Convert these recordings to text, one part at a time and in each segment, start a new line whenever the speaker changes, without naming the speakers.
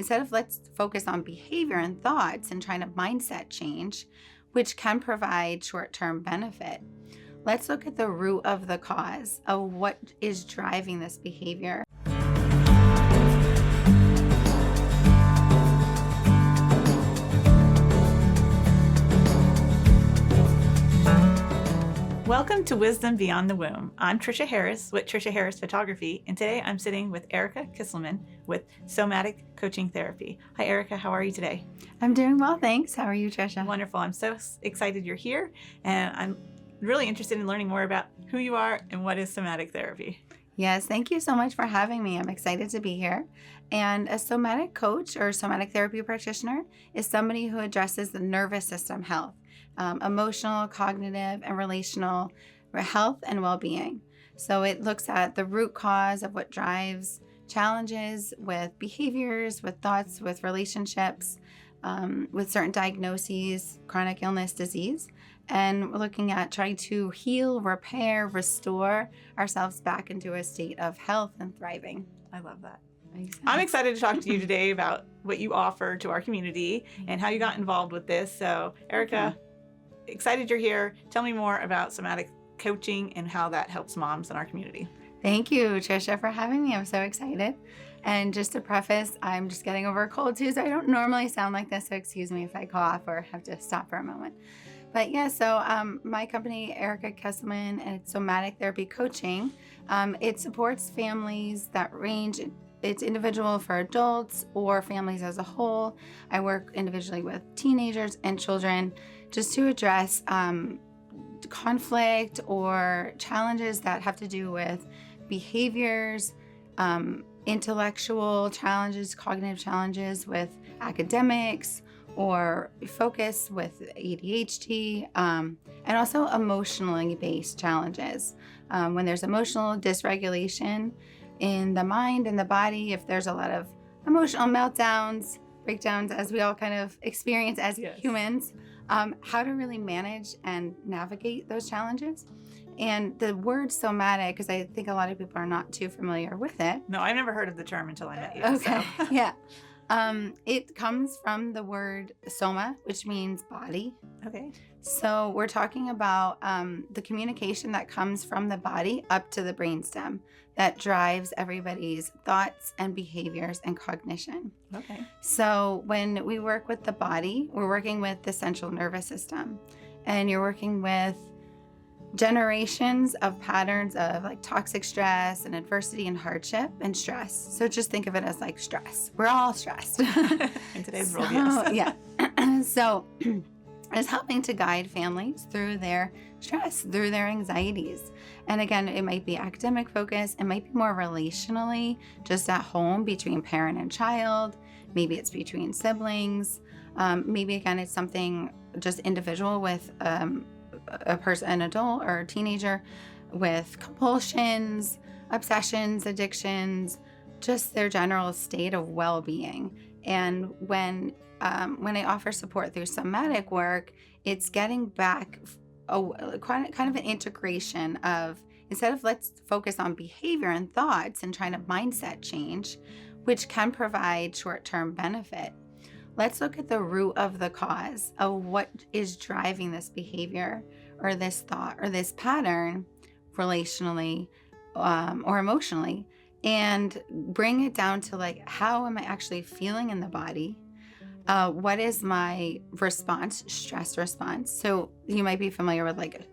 instead of let's focus on behavior and thoughts and trying to mindset change, which can provide short-term benefit, let's look at the root of the cause of what is driving this behavior.
Welcome to Wisdom Beyond the Womb. I'm Trisha Harris with Trisha Harris Photography, and today I'm sitting with Erica Kesilman with Somatic Coaching Therapy. Hi, Erica. How are you today?
I'm doing well, thanks. How are you, Trisha?
Wonderful. I'm so excited you're here, and I'm really interested in learning more about who you are and what is somatic therapy.
Yes, thank you so much for having me. I'm excited to be here. And a somatic coach or somatic therapy practitioner is somebody who addresses the nervous system health, emotional, cognitive, and relational health and well-being. So it looks at the root cause of what drives challenges with behaviors, with thoughts, with relationships, with certain diagnoses, chronic illness, disease. And we're looking at trying to heal, repair, restore ourselves back into a state of health and thriving.
I love that. I'm excited to talk to you today about what you offer to our community and how you got involved with this. So, Erica, excited you're here. Tell me more about somatic coaching and how that helps moms in our community.
Thank you, Trisha, for having me. I'm so excited. And just to preface, I'm just getting over a cold too, so I don't normally sound like this, so excuse me if I cough or have to stop for a moment. But yeah, so my company, Erica Kesilman, and it's Somatic Therapy Coaching. It supports families that range. It's individual for adults or families as a whole. I work individually with teenagers and children just to address conflict or challenges that have to do with behaviors, intellectual challenges, cognitive challenges with academics, or focus with ADHD, and also emotionally based challenges. When there's emotional dysregulation in the mind and the body, if there's a lot of emotional meltdowns, breakdowns, as we all kind of experience as humans, how to really manage and navigate those challenges. And the word somatic, because I think a lot of people are not too familiar with it.
No, I've never heard of the term until I met you.
Okay,
so.
Yeah. It comes from the word soma, which means body.
Okay.
So we're talking about the communication that comes from the body up to the brainstem that drives everybody's thoughts and behaviors and cognition.
Okay.
So when we work with the body, we're working with the central nervous system, and you're working with generations of patterns of like toxic stress and adversity and hardship and stress. So just think of it as like stress. We're all stressed.
In today's world, yes.
Yeah. So it's helping to guide families through their stress, through their anxieties. And again, it might be academic focus. It might be more relationally, just at home between parent and child. Maybe it's between siblings. Maybe again, it's something just individual with a person, an adult or a teenager with compulsions, obsessions, addictions, just their general state of well-being. And when I offer support through somatic work, it's getting back kind of an integration of, instead of let's focus on behavior and thoughts and trying to mindset change, which can provide short-term benefit, let's look at the root of the cause of what is driving this behavior or this thought or this pattern relationally or emotionally, and bring it down to like, how am I actually feeling in the body? What is my response, stress response? So you might be familiar with like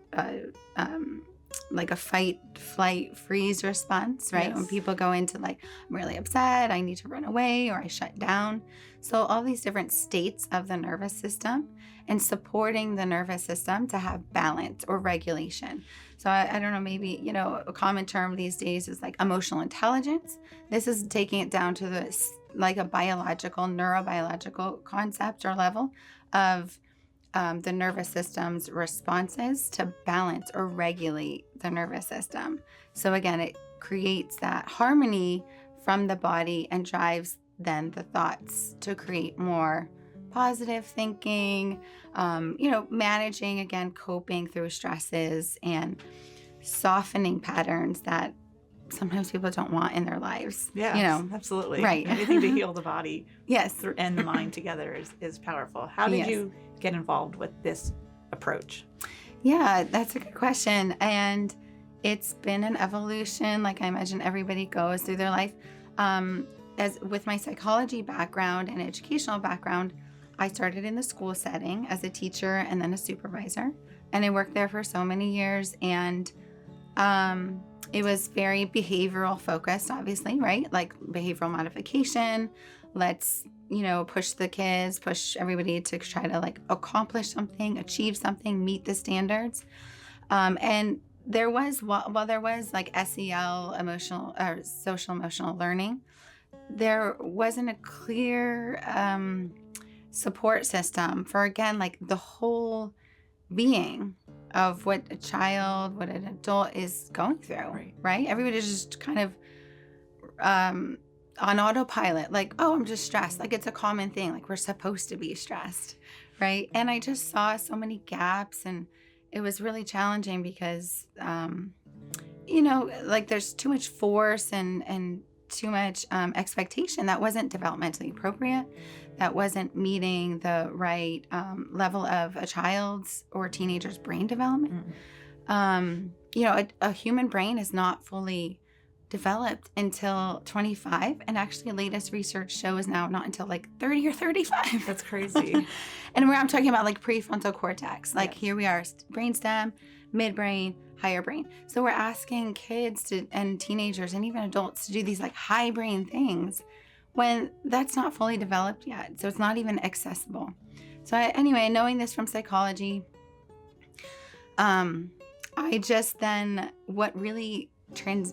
a fight, flight, freeze response, right?
Yes.
When people go into like, I'm really upset, I need to run away, or I shut down. So all these different states of the nervous system and supporting the nervous system to have balance or regulation. So I don't know, maybe, a common term these days is like emotional intelligence. This is taking it down to this like a biological, neurobiological concept or level of the nervous system's responses to balance or regulate the nervous system. So again, it creates that harmony from the body and drives then the thoughts to create more positive thinking, managing, again, coping through stresses and softening patterns that sometimes people don't want in their lives.
Yeah,
you know,
absolutely.
right?
Anything to heal the body,
Yes,
and the mind together is powerful. How did
Yes.
you get involved with this approach?
Yeah, that's a good question, and it's been an evolution. Like I imagine everybody goes through their life. As with my psychology background and educational background, I started in the school setting as a teacher and then a supervisor, and I worked there for so many years. And it was very behavioral focused, obviously, right? Like behavioral modification. Let's, push the kids, push everybody to try to like accomplish something, achieve something, meet the standards. And there was, while there was like SEL, emotional or social emotional learning, there wasn't a clear support system for, again, like the whole being of what a child, what an adult is going through, right? Everybody's just kind of on autopilot, like, oh, I'm just stressed. Like it's a common thing. Like we're supposed to be stressed, right? And I just saw so many gaps, and it was really challenging because, like there's too much force and too much expectation that wasn't developmentally appropriate, that wasn't meeting the right level of a child's or teenager's brain development. A human brain is not fully developed until 25, and actually latest research shows now not until like 30 or 35.
That's crazy.
And I'm talking about like prefrontal cortex. Like Here we are, brainstem, midbrain, higher brain. So we're asking kids and teenagers and even adults to do these like high brain things when that's not fully developed yet. So it's not even accessible. So anyway, knowing this from psychology, I just then, what really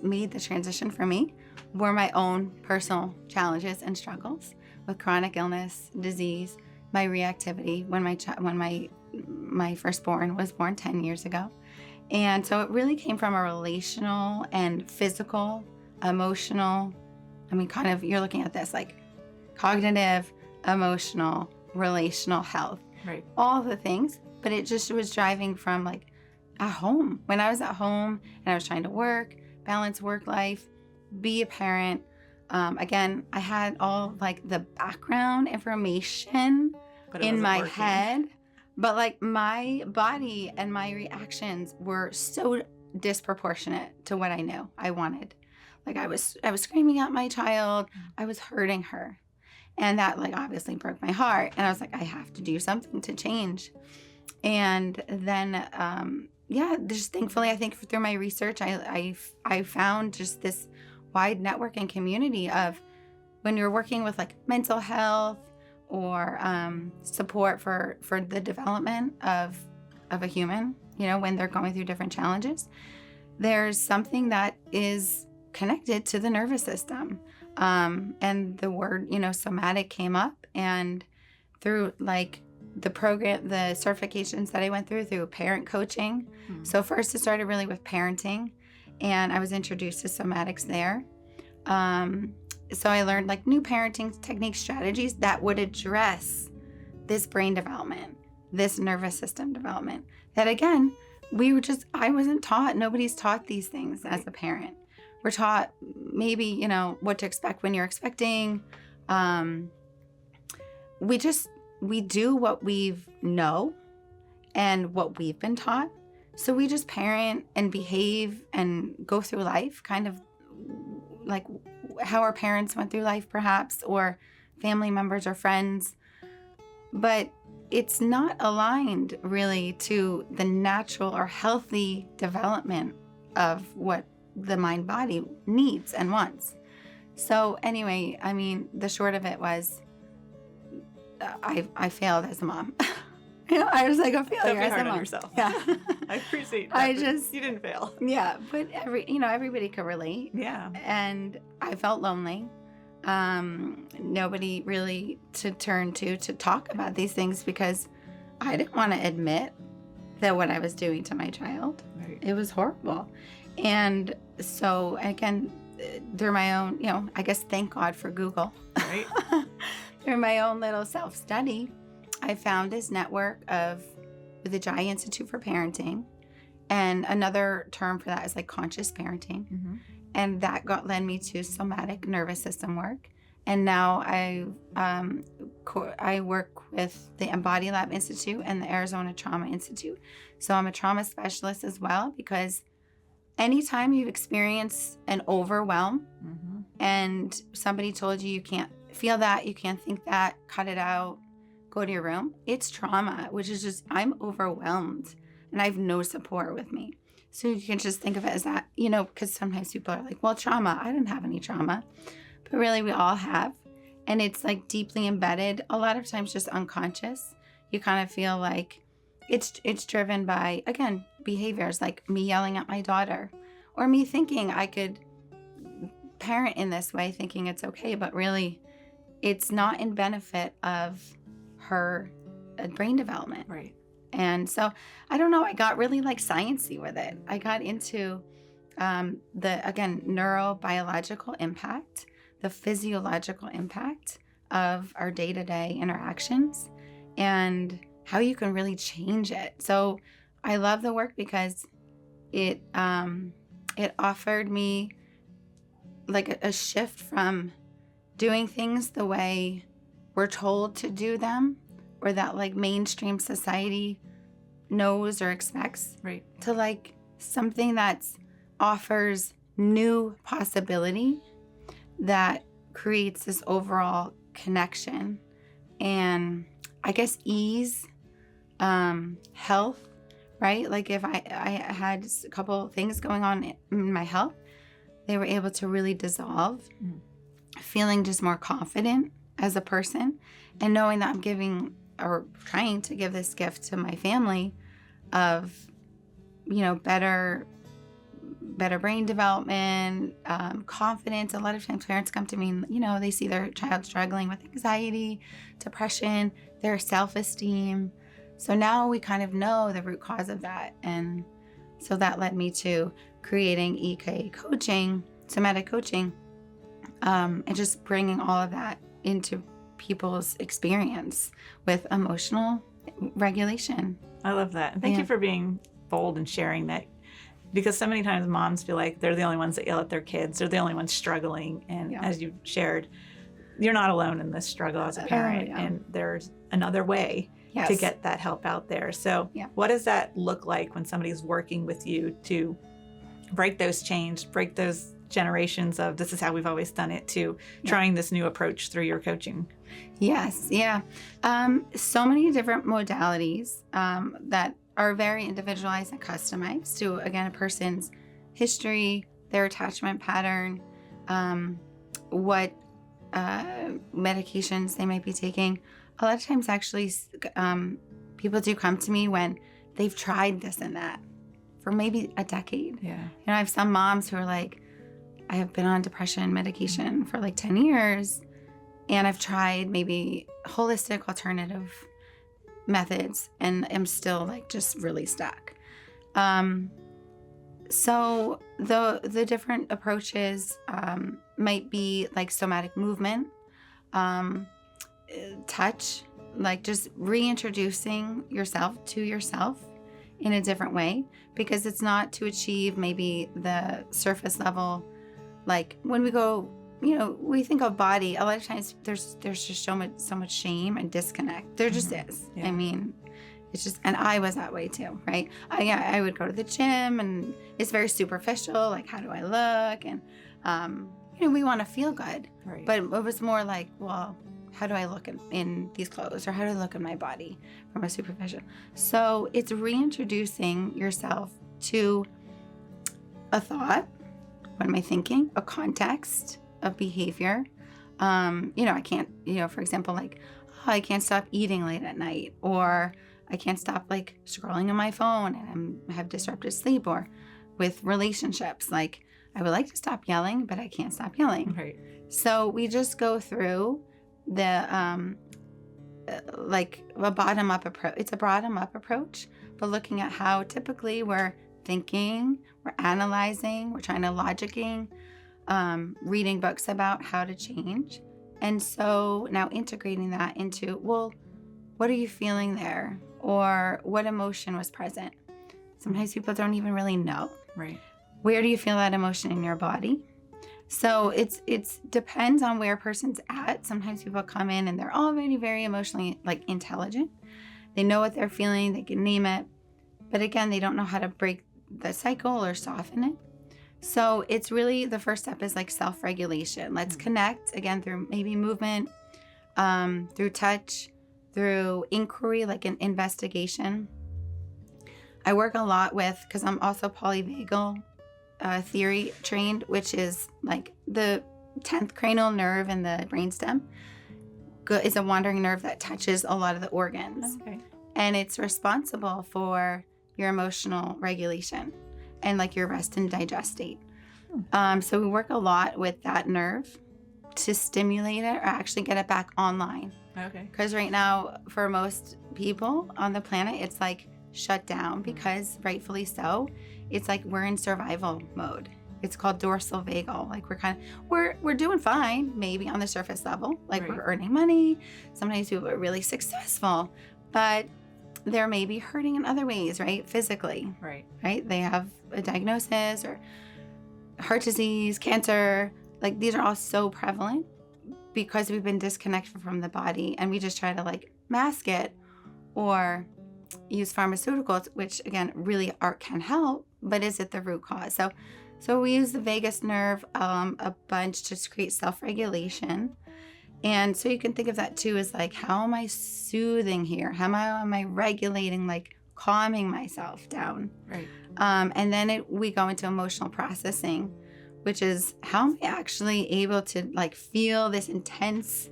made the transition for me were my own personal challenges and struggles with chronic illness, disease, my reactivity when my firstborn was born 10 years ago. And so it really came from a relational and physical, emotional, kind of, you're looking at this like cognitive, emotional, relational health,
right? All
the things, but it just was driving from like at home. When I was at home and I was trying to work, balance work life, be a parent. Again, I had all like the background information in my head, but like my body and my reactions were so disproportionate to what I knew I wanted. Like I was screaming at my child. I was hurting her. And that like obviously broke my heart. And I was like, I have to do something to change. And then, just thankfully, I think through my research, I found just this wide network and community of when you're working with like mental health or support for the development of a human, when they're going through different challenges, there's something that is connected to the nervous system. And the word, somatic came up, and through like the program, the certifications that I went through parent coaching. Mm-hmm. So first it started really with parenting, and I was introduced to somatics there. So I learned like new parenting techniques, strategies that would address this brain development, this nervous system development that again, I wasn't taught. Nobody's taught these things as a parent. We're taught maybe, what to expect when you're expecting. We do what we've know and what we've been taught. So we just parent and behave and go through life kind of like how our parents went through life perhaps, or family members or friends. But it's not aligned really to the natural or healthy development of what the mind body needs and wants. So anyway, the short of it was I failed as a mom. I was like a failure.
Don't be hard on yourself.
Yeah.
I appreciate that. You didn't fail.
Yeah, but everybody could relate.
Yeah.
And I felt lonely. Nobody really to turn to talk about these things because I didn't want to admit that what I was doing to my child.
Right.
It was horrible. And so again, through my own, I guess thank God for Google.
Right.
Through my own little self-study, I found this network of the Jai Institute for Parenting, and another term for that is like conscious parenting.
Mm-hmm.
And that led me to somatic nervous system work. And now I work with the Embody Lab Institute and the Arizona Trauma Institute. So I'm a trauma specialist as well, because anytime you've experienced an overwhelm and somebody told you can't feel that, you can't think that, cut it out, go to your room, it's trauma, which is just, I'm overwhelmed and I have no support with me. So you can just think of it as that, because sometimes people are like, well, trauma, I didn't have any trauma. But really, we all have. And it's like deeply embedded, a lot of times just unconscious. You kind of feel like it's driven by, again, behaviors like me yelling at my daughter or me thinking I could parent in this way, thinking it's okay. But really, it's not in benefit of her brain development.
Right.
And so, I don't know, I got really like sciencey with it. I got into the neurobiological impact, the physiological impact of our day-to-day interactions and how you can really change it. So I love the work because it offered me like a shift from doing things the way we're told to do them or that like mainstream society knows or expects,
right,
to like something that's offers new possibility that creates this overall connection and I guess ease, health, right? Like if I had a couple things going on in my health, they were able to really dissolve, feeling just more confident as a person and knowing that I'm giving or trying to give this gift to my family of, better brain development, confidence. A lot of times parents come to me and, they see their child struggling with anxiety, depression, their self-esteem. So now we kind of know the root cause of that. And so that led me to creating EK coaching, somatic coaching, and just bringing all of that into people's experience with emotional regulation.
I love that. And thank you for being bold and sharing that, because so many times moms feel like they're the only ones that yell at their kids. They're the only ones struggling. And as you shared, you're not alone in this struggle as a parent. And there's another way to get that help out there. So what does that look like when somebody's working with you to break those chains, break those generations of this is how we've always done it to trying this new approach through your coaching?
Yes. Yeah. So many different modalities that are very individualized and customized to, again, a person's history, their attachment pattern, what medications they might be taking. A lot of times, actually, people do come to me when they've tried this and that for maybe a decade.
Yeah.
I have some moms who are like, I have been on depression medication for like 10 years, and I've tried maybe holistic alternative methods and am still like just really stuck. So the different approaches might be like somatic movement, touch, like just reintroducing yourself to yourself in a different way, because it's not to achieve maybe the surface level. Like when we go, we think of body, a lot of times there's just so much shame and disconnect. There just is. Yeah. I mean, it's just, and I was that way too, right? I would go to the gym and it's very superficial. Like, how do I look? And, we want to feel good,
right.
But it was more like, well, how do I look in these clothes, or how do I look in my body from a superficial? So it's reintroducing yourself to a thought. What am I thinking? A context of behavior. I can't, for example, like, I can't stop eating late at night, or I can't stop like scrolling on my phone and I have disrupted sleep, or with relationships, like I would like to stop yelling, but I can't stop yelling.
Right.
So we just go through the, like a bottom-up approach. It's a bottom-up approach, but looking at how typically we're thinking, we're analyzing, we're trying to logicking, reading books about how to change. And so now integrating that into, well, what are you feeling there? Or what emotion was present? Sometimes people don't even really know.
Right.
Where do you feel that emotion in your body? So it's depends on where a person's at. Sometimes people come in and they're already very emotionally like intelligent. They know what they're feeling, they can name it. But again, they don't know how to break the cycle or soften it. So it's really, the first step is like self-regulation. Let's connect again through maybe movement, through touch, through inquiry, like an investigation. I work a lot with, because I'm also polyvagal theory trained, which is like the 10th cranial nerve in the brainstem is a wandering nerve that touches a lot of the organs.
Okay.
And it's responsible for your emotional regulation and like your rest and digest state. So we work a lot with that nerve to stimulate it or actually get it back online.
Okay.
Because right now, for most people on the planet, it's like shut down because rightfully so. It's like we're in survival mode. It's called dorsal vagal. Like we're doing fine, maybe on the surface level. Like
Right.
we're earning money. Sometimes people are really successful, but they're maybe hurting in other ways, right? Physically,
Right.
right? They have a diagnosis or heart disease, cancer. Like these are all so prevalent because we've been disconnected from the body and we just try to like mask it or use pharmaceuticals, which again really can help, but is it the root cause? So we use the vagus nerve a bunch to create self-regulation. And so you can think of that too as like, how am I soothing here? How am I regulating, like calming myself down?
Right.
And then we go into emotional processing, which is how am I actually able to like feel this intense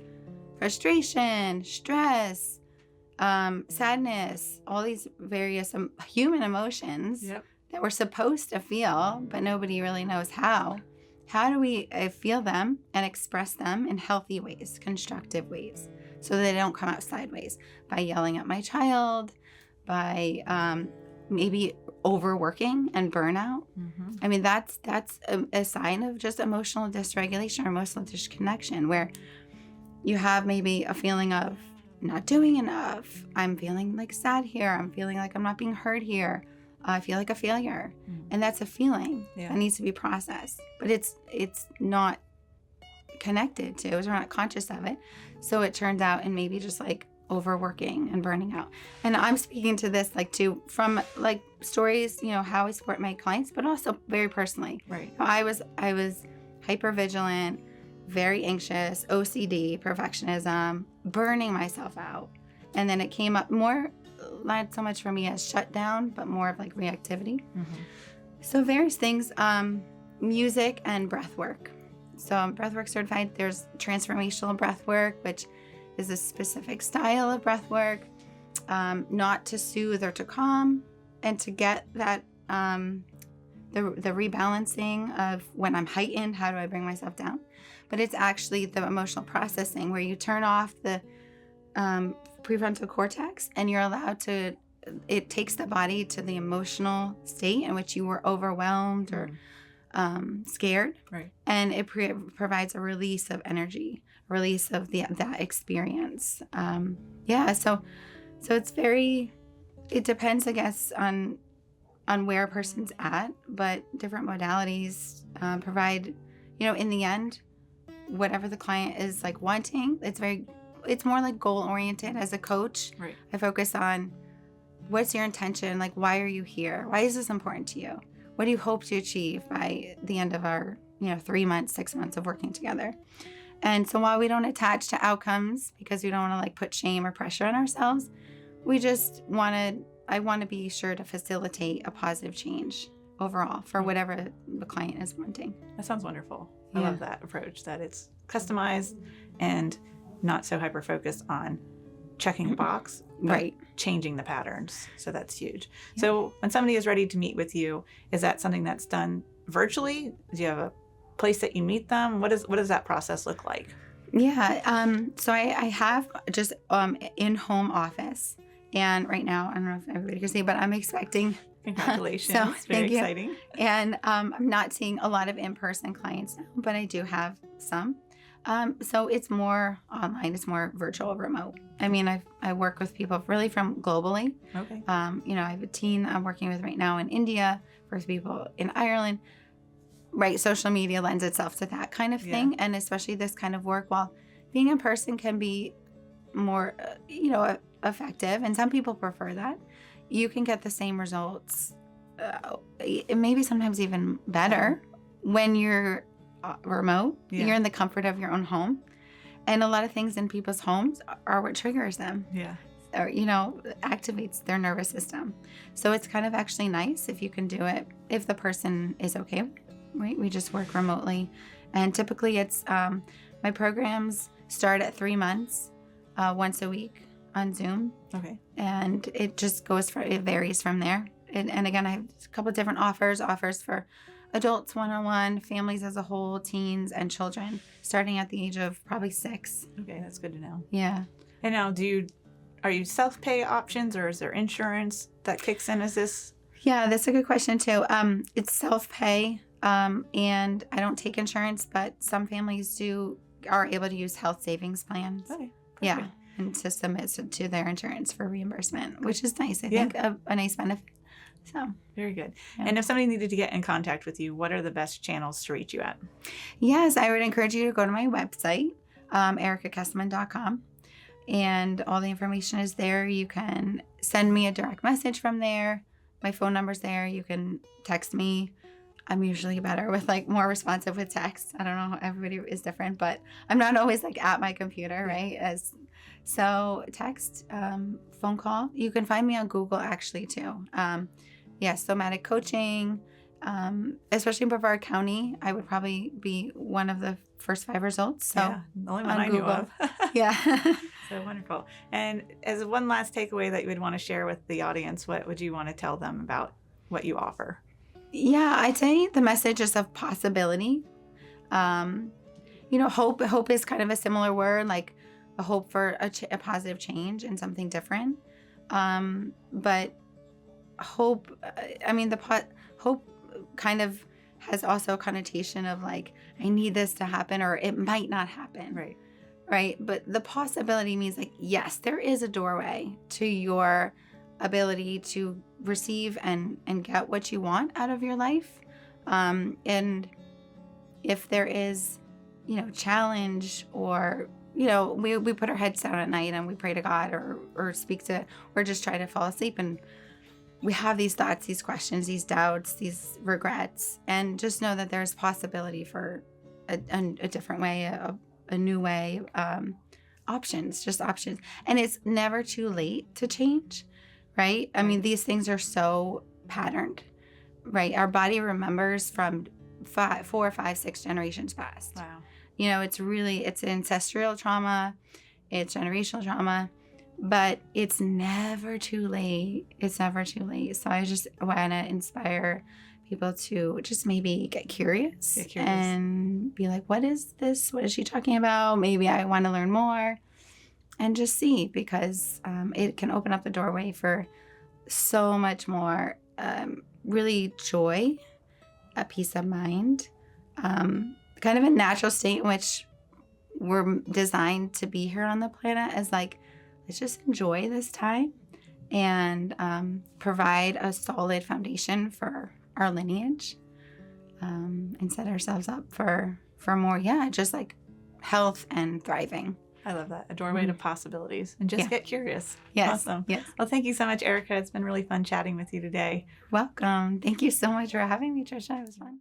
frustration, stress, sadness, all these various human emotions
Yep.
that we're supposed to feel, but nobody really knows how. How do we feel them and express them in healthy ways, constructive ways, so that they don't come out sideways? By yelling at my child, by maybe overworking and burnout.
Mm-hmm.
I mean, that's a sign of just emotional dysregulation or emotional disconnection, where you have maybe a feeling of not doing enough. I'm feeling like sad here. I'm feeling like I'm not being heard here. I feel like a failure. And that's a feeling that needs to be processed. But it's not connected to, we're not conscious of it. So it turns out in maybe just like overworking and burning out. And I'm speaking to this like too from like stories, you know, how I support my clients, but also very personally.
Right.
I was hyper vigilant, very anxious, OCD, perfectionism, burning myself out. And then it came up more, not so much for me as shutdown, but more of like reactivity.
Mm-hmm.
So various things, music and breath work. So I'm breath work certified. There's transformational breath work, which is a specific style of breath work, not to soothe or to calm, and to get that the rebalancing of when I'm heightened, how do I bring myself down? But it's actually the emotional processing where you turn off the prefrontal cortex and you're allowed to, it takes the body to the emotional state in which you were overwhelmed or scared.
Right.
And it provides a release of energy, a release of that experience. So it's very, it depends, I guess, on where a person's at, but different modalities provide, you know, in the end, whatever the client is like wanting. It's more like goal oriented. As a coach,
Right.
I focus on what's your intention? Like, why are you here? Why is this important to you? What do you hope to achieve by the end of our, 3 months, 6 months of working together? And so while we don't attach to outcomes because we don't want to like put shame or pressure on ourselves, I want to be sure to facilitate a positive change overall for whatever the client is wanting.
That sounds wonderful.
Yeah.
I love that approach, that it's customized and not so hyper-focused on checking a box, but
Right.
changing the patterns. So that's huge.
Yeah.
So when somebody is ready to meet with you, is that something that's done virtually? Do you have a place that you meet them? What does that process look like?
Yeah. So I have just in-home office. And right now, I don't know if everybody can see, but I'm expecting.
Congratulations.
So,
It's very
thank you.
exciting.
And I'm not seeing a lot of in-person clients now, but I do have some. So it's more online, it's more virtual, remote. I mean, I work with people really from globally.
Okay.
I have a team I'm working with right now in India, for people in Ireland. right, social media lends itself to that kind of thing. And especially this kind of work, while being in person can be more, effective. And some people prefer that. You can get the same results, maybe sometimes even better when you're remote. You're in the comfort of your own home. And a lot of things in people's homes are what triggers them. Yeah. Or, activates their nervous system. So it's kind of actually nice if you can do it, if the person is okay. Right? We just work remotely. And typically it's, my programs start at 3 months, once a week on Zoom. Okay. And it just it varies from there. And again, I have a couple of different offers for adults one-on-one, families as a whole, teens, and children, starting at the age of probably 6.
Okay, that's good to know.
Yeah.
And now, are you self-pay options, or is there insurance that kicks in? Is this?
Yeah, that's a good question too. It's self-pay, and I don't take insurance, but some families are able to use health savings plans. Okay. Perfect. Yeah, and to submit to their insurance for reimbursement, which is nice. I think a nice benefit. So
very good. Yeah. And if somebody needed to get in contact with you, what are the best channels to reach you at?
Yes, I would encourage you to go to my website, ericakesilman.com. And all the information is there. You can send me a direct message from there. My phone number's there. You can text me. I'm usually better with more responsive with text. I don't know. Everybody is different, but I'm not always at my computer, right? So text, phone call. You can find me on Google actually too. Somatic Coaching, especially in Brevard County, I would probably be one of the first 5 results. So
the only one I knew of.
Yeah.
So wonderful. And as one last takeaway that you would want to share with the audience, what would you want to tell them about what you offer?
Yeah, I'd say the message is of possibility. Hope is kind of a similar word, like a hope for a positive change and something different. But hope, hope kind of has also a connotation of I need this to happen, or it might not happen. Right. But the possibility means yes, there is a doorway to your ability to receive and get what you want out of your life. And if there is, challenge, or, we put our heads down at night and we pray to God or speak to, or just try to fall asleep, and we have these thoughts, these questions, these doubts, these regrets, and just know that there's possibility for a different way, a new way, options. And it's never too late to change, right? I mean, these things are so patterned, right? Our body remembers from 4, 5, 6 generations past. Wow. It's ancestral trauma, it's generational trauma, but it's never too late. It's never too late. So I just want to inspire people to just maybe get curious and be like, what is this? What is she talking about? Maybe I want to learn more, and just see, because it can open up the doorway for so much more, really joy, a peace of mind, kind of a natural state in which we're designed to be here on the planet, as let's just enjoy this time and provide a solid foundation for our lineage, and set ourselves up for more, just health and thriving.
I love that. A doorway to possibilities, and just get curious.
Yes.
Awesome.
Yes.
Well, thank you so much, Erica. It's been really fun chatting with you today.
Welcome. Thank you so much for having me, Trisha. It was fun.